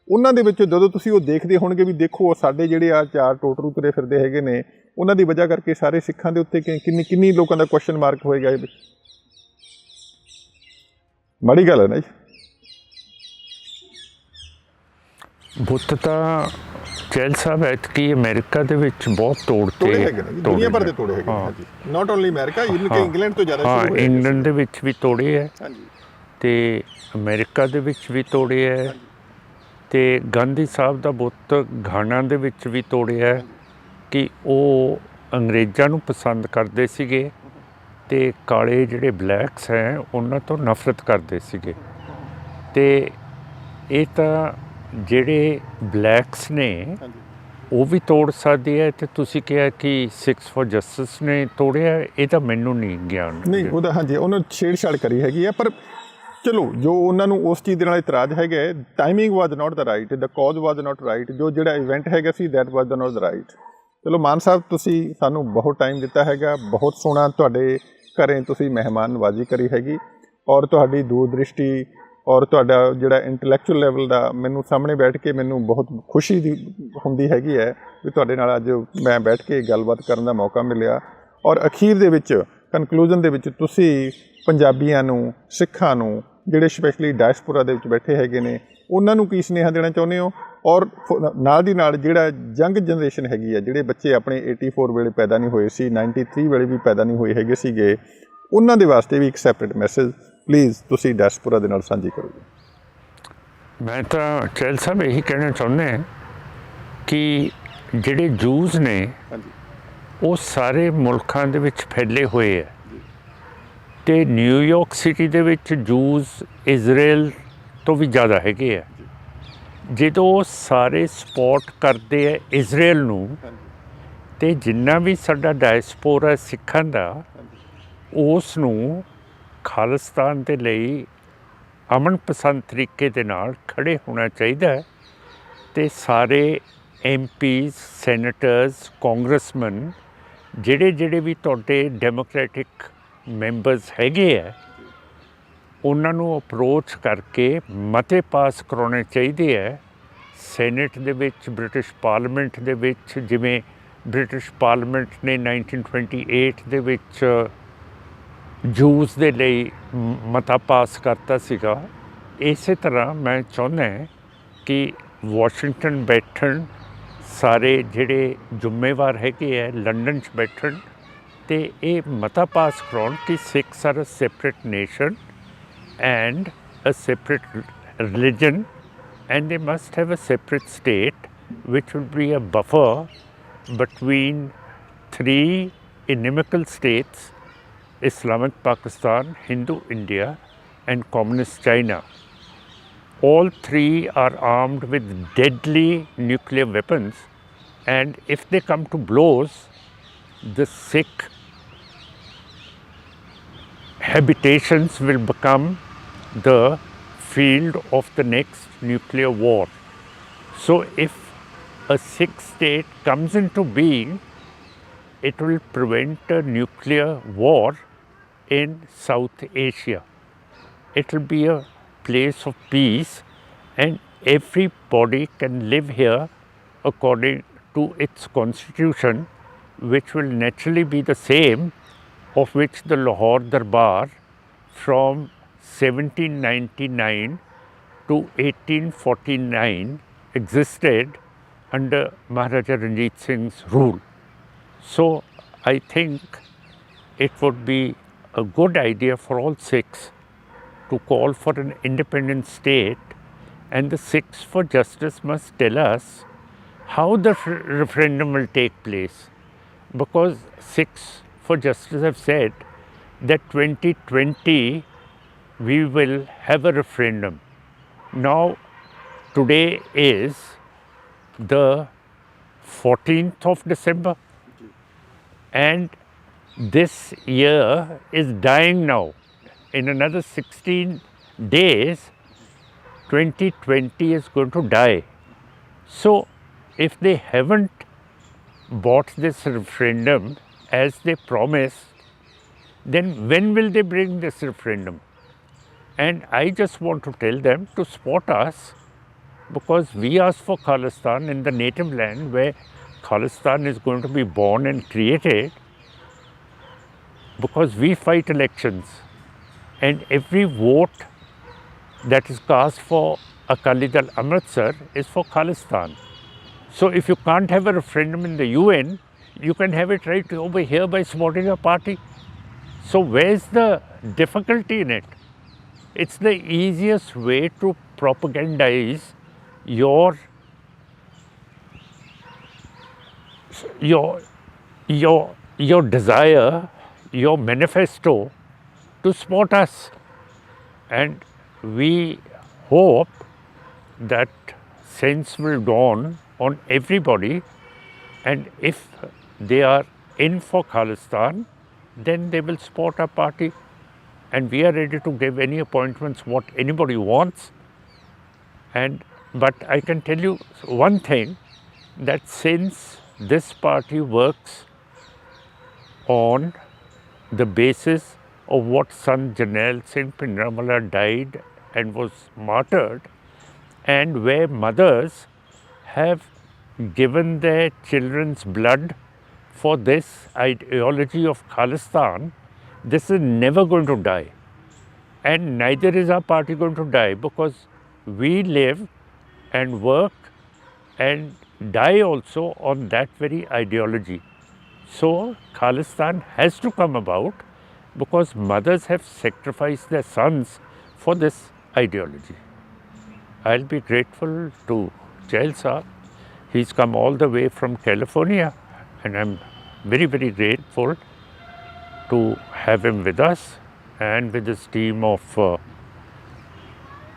ਉਹਨਾਂ ਦੇ ਵਿੱਚ ਜਦੋਂ ਤੁਸੀਂ ਉਹ ਦੇਖਦੇ ਹੋਣਗੇ ਵੀ ਦੇਖੋ ਸਾਡੇ ਜਿਹੜੇ ਆ 4 ਟੋਟਰੂ ਤੁਰੇ ਫਿਰਦੇ ਹੈਗੇ ਨੇ, ਉਹਨਾਂ ਦੀ ਵਜ੍ਹਾ ਕਰਕੇ ਸਾਰੇ ਸਿੱਖਾਂ ਦੇ ਉੱਤੇ ਕਿੰਨੀ ਲੋਕਾਂ ਦਾ ਕੁਐਸਚਨ ਮਾਰਕ ਹੋਏਗਾ। ਇਹ ਮਾੜੀ ਗੱਲ ਹੈ ਨਾ ਜੀ। ਬੁੱਤ ਤਾਂ ਚਹਿਲ ਸਾਹਿਬ ਐਤਕੀ ਅਮਰੀਕਾ ਦੇ ਵਿੱਚ ਬਹੁਤ ਤੋੜੇ ਹੈਗੇ ਨੇ, ਦੁਨੀਆ ਭਰ ਦੇ ਤੋੜੇ ਹੈਗੇ ਹਾਂਜੀ। ਨਾਟ ਓਨਲੀ ਅਮਰੀਕਾ, ਇਵਨ ਕਿ ਇੰਗਲੈਂਡ ਤੋਂ ਜ਼ਿਆਦਾ ਸ਼ੁਰੂ ਹੋਏ। ਇੰਗਲੈਂਡ ਦੇ ਵਿੱਚ ਵੀ ਤੋੜੇ ਹੈ ਹਾਂਜੀ, ਤੇ ਅਮਰੀਕਾ ਦੇ ਵਿੱਚ ਵੀ ਤੋੜੇ ਹੈ, ਤੇ ਗਾਂਧੀ ਸਾਹਿਬ ਦਾ ਬੁੱਤ ਘਾਨਾ ਦੇ ਵਿੱਚ ਵੀ ਤੋੜਿਆ ਹੈ ਕਿ ਉਹ ਅੰਗਰੇਜ਼ਾਂ ਨੂੰ ਪਸੰਦ ਕਰਦੇ ਸੀਗੇ ਤੇ ਕਾਲੇ ਜਿਹੜੇ ਬਲੈਕਸ ਹੈ ਉਹਨਾਂ ਤੋਂ ਨਫ਼ਰਤ ਕਰਦੇ ਸੀਗੇ। ਤੇ ਇਹ ਤਾਂ ਜਿਹੜੇ ਬਲੈਕਸ ਨੇ ਉਹ ਵੀ ਤੋੜ ਸਕਦੇ ਹੈ, ਤੇ ਤੁਸੀਂ ਕਿਹਾ ਕਿ ਸਿੱਖਸ ਫॉर ਜਸਟਿਸ ਨੇ ਤੋੜਿਆ, ਇਹ ਤਾਂ ਮੈਨੂੰ ਨਹੀਂ ਗਿਆਨ ਨਹੀਂ ਉਹਦਾ। ਹਾਂਜੀ, ਉਹਨਾਂ ਛੇੜਛਾੜ ਕਰੀ ਹੈਗੀ ਆ, ਪਰ ਚਲੋ ਜੋ ਉਹਨਾਂ ਨੂੰ ਉਸ ਚੀਜ਼ ਦੇ ਨਾਲ ਇਤਰਾਜ਼ ਹੈਗਾ, timing was not the right, the cause was not right, ਜੋ ਜਿਹੜਾ ਇਵੈਂਟ ਹੈਗਾ ਸੀ that was the not the right. ਚਲੋ ਮਾਨ ਸਾਹਿਬ ਤੁਸੀਂ ਸਾਨੂੰ ਬਹੁਤ ਟਾਈਮ ਦਿੱਤਾ ਹੈਗਾ, ਬਹੁਤ ਸੋਹਣਾ ਤੁਹਾਡੇ ਘਰੇ ਤੁਸੀਂ ਮਹਿਮਾਨ ਨਵਾਜ਼ੀ ਕਰੀ ਹੈਗੀ, ਔਰ ਤੁਹਾਡੀ ਦੂਰਦ੍ਰਿਸ਼ਟੀ ਔਰ ਤੁਹਾਡਾ ਜਿਹੜਾ ਇੰਟੈਲੈਕਚੁਅਲ ਲੈਵਲ ਦਾ ਮੈਨੂੰ ਸਾਹਮਣੇ ਬੈਠ ਕੇ ਮੈਨੂੰ ਬਹੁਤ ਖੁਸ਼ੀ ਦੀ ਹੁੰਦੀ ਹੈਗੀ ਹੈ ਵੀ ਤੁਹਾਡੇ ਨਾਲ ਅੱਜ ਮੈਂ ਬੈਠ ਕੇ ਗੱਲਬਾਤ ਕਰਨ ਦਾ ਮੌਕਾ ਮਿਲਿਆ। ਔਰ ਅਖੀਰ ਦੇ ਵਿੱਚ ਕਨਕਲੂਜਨ ਦੇ ਵਿੱਚ ਤੁਸੀਂ ਪੰਜਾਬੀਆਂ ਨੂੰ, ਸਿੱਖਾਂ ਨੂੰ, ਜਿਹੜੇ ਸਪੈਸ਼ਲੀ ਡਾਇਸਪੋਰਾ ਦੇ ਵਿੱਚ ਬੈਠੇ ਹੈਗੇ ਨੇ, ਉਹਨਾਂ ਨੂੰ ਕੀ ਸੁਨੇਹਾ ਦੇਣਾ ਚਾਹੁੰਦੇ ਹੋ? ਔਰ ਨਾਲ ਦੀ ਨਾਲ ਜਿਹੜਾ ਯੰਗ ਜਨਰੇਸ਼ਨ ਹੈਗੀ ਹੈ, ਜਿਹੜੇ ਬੱਚੇ ਆਪਣੇ 84 ਵੇਲੇ ਪੈਦਾ ਨਹੀਂ ਹੋਏ ਸੀ, 93 ਵੇਲੇ ਵੀ ਪੈਦਾ ਨਹੀਂ ਹੋਏ ਹੈਗੇ ਸੀਗੇ, ਉਹਨਾਂ ਦੇ ਵਾਸਤੇ ਵੀ ਇੱਕ ਸੈਪਰੇਟ ਮੈਸੇਜ ਪਲੀਜ਼ ਤੁਸੀਂ ਡਾਇਸਪੋਰਾ ਦੇ ਨਾਲ ਸਾਂਝੀ ਕਰੋ। ਮੈਂ ਤਾਂ ਚਹਿਲ ਸਾਹਿਬ ਇਹੀ ਕਹਿਣਾ ਚਾਹੁੰਦਾ ਕਿ ਜਿਹੜੇ ਜੂਜ਼ ਨੇ ਉਹ ਸਾਰੇ ਮੁਲਕਾਂ ਦੇ ਵਿੱਚ ਫੈਲੇ ਹੋਏ ਹੈ, ਤੇ ਨਿਊਯਾਰਕ ਸਿਟੀ ਦੇ ਵਿੱਚ ਜੂਜ਼ ਇਜ਼ਰਾਈਲ ਤੋਂ ਵੀ ਜ਼ਿਆਦਾ ਹੈਗੇ ਆ। ਜਦੋਂ ਉਹ ਸਾਰੇ ਸਪੋਰਟ ਕਰਦੇ ਹੈ ਇਜ਼ਰਾਈਲ ਨੂੰ, ਤੇ ਜਿੰਨਾ ਵੀ ਸਾਡਾ ਡਾਇਸਪੋਰਾ ਸਿੱਖਾਂ ਦਾ ਉਸ ਨੂੰ ਖਾਲਿਸਤਾਨ ਦੇ ਲਈ ਅਮਨ ਪਸੰਦ ਤਰੀਕੇ ਦੇ ਨਾਲ ਖੜੇ ਹੋਣਾ ਚਾਹੀਦਾ ਹੈ। ਤੇ ਸਾਰੇ MPs, ਸੈਨੇਟਰਸ, ਕਾਂਗਰਸਮੈਨ, ਜਿਹੜੇ ਵੀ ਤੁਹਾਡੇ ਡੈਮੋਕ੍ਰੈਟਿਕ ਮੈਂਬਰਸ ਹੈਗੇ ਹੈ, ਉਹਨਾਂ ਨੂੰ ਅਪਰੋਚ ਕਰਕੇ ਮਤੇ ਪਾਸ ਕਰਾਉਣੇ ਚਾਹੀਦੇ ਹੈ ਸੈਨੇਟ ਦੇ ਵਿੱਚ, ਬ੍ਰਿਟਿਸ਼ ਪਾਰਲੀਮੈਂਟ ਦੇ ਵਿੱਚ। ਜਿਵੇਂ ਬ੍ਰਿਟਿਸ਼ ਪਾਰਲੀਮੈਂਟ ਨੇ 1928 ਦੇ ਵਿੱਚ ਜੂਸ ਦੇ ਲਈ ਮਤਾ ਪਾਸ ਕਰਤਾ ਸੀਗਾ, ਇਸੇ ਤਰ੍ਹਾਂ ਮੈਂ ਚਾਹੁੰਦਾ ਕਿ ਵਾਸ਼ਿੰਗਟਨ ਬੈਠਣ ਸਾਰੇ ਜਿਹੜੇ ਜ਼ਿੰਮੇਵਾਰ ਹੈਗੇ ਹੈ, ਲੰਡਨ 'ਚ ਬੈਠਣ ਤੇ ਇਹ ਮਤਾ ਪਾਸ ਕਰਾਉਣ ਕਿ Sikhs are a separate nation and a separate religion, and they must have a separate state which will be a buffer between 3 inimical states: Islamic Pakistan, Hindu India and Communist China. All 3 are armed with deadly nuclear weapons, and if they come to blows, the Sikh habitations will become the field of the next nuclear war. So if a Sikh state comes into being, it will prevent a nuclear war in South Asia. It will be a place of peace, and everybody can live here according to its constitution, which will naturally be the same of which the Lahore Darbar from 1799 to 1849 existed under Maharaja Ranjit Singh's rule. So I think it would be a good idea for all Sikhs to call for an independent state, and the Sikhs for Justice must tell us how the referendum will take place, because 6 for Justice have said that 2020 we will have a referendum. Now, today is the 14th of December, and this year is dying now. In another 16 days, 2020 is going to die. So, if they haven't bought this referendum as they promised, then when will they bring this referendum? And I just want to tell them to support us, because we asked for Khalistan in the native land where Khalistan is going to be born and created, because we fight elections, and every vote that is cast for Akali Dal Amritsar is for Khalistan. So if you can't have a referendum in the UN, you can have it right over here by supporting a party. So where's the difficulty in it? It's the easiest way to propagandize your desire, your manifesto to support us. And we hope that sense will dawn on everybody, and if they are in for Khalistan, then they will support our party, and we are ready to give any appointments what anybody wants. But I can tell you one thing, that since this party works on the basis of what son Janelle Singh Pindramala died and was martyred, and where mothers have given their children's blood for this ideology of Khalistan, this is never going to die. And neither is our party going to die, because we live and work and die also on that very ideology. So Khalistan has to come about, because mothers have sacrificed their sons for this ideology. I'll be grateful to Jail Saab. He's come all the way from California, and I'm very, very grateful to have him with us and with his team of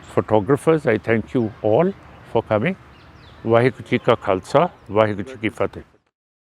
photographers. I thank you all for coming. Vaheguru Ji Ka Khalsa, Vaheguru Ji Ki Fateh.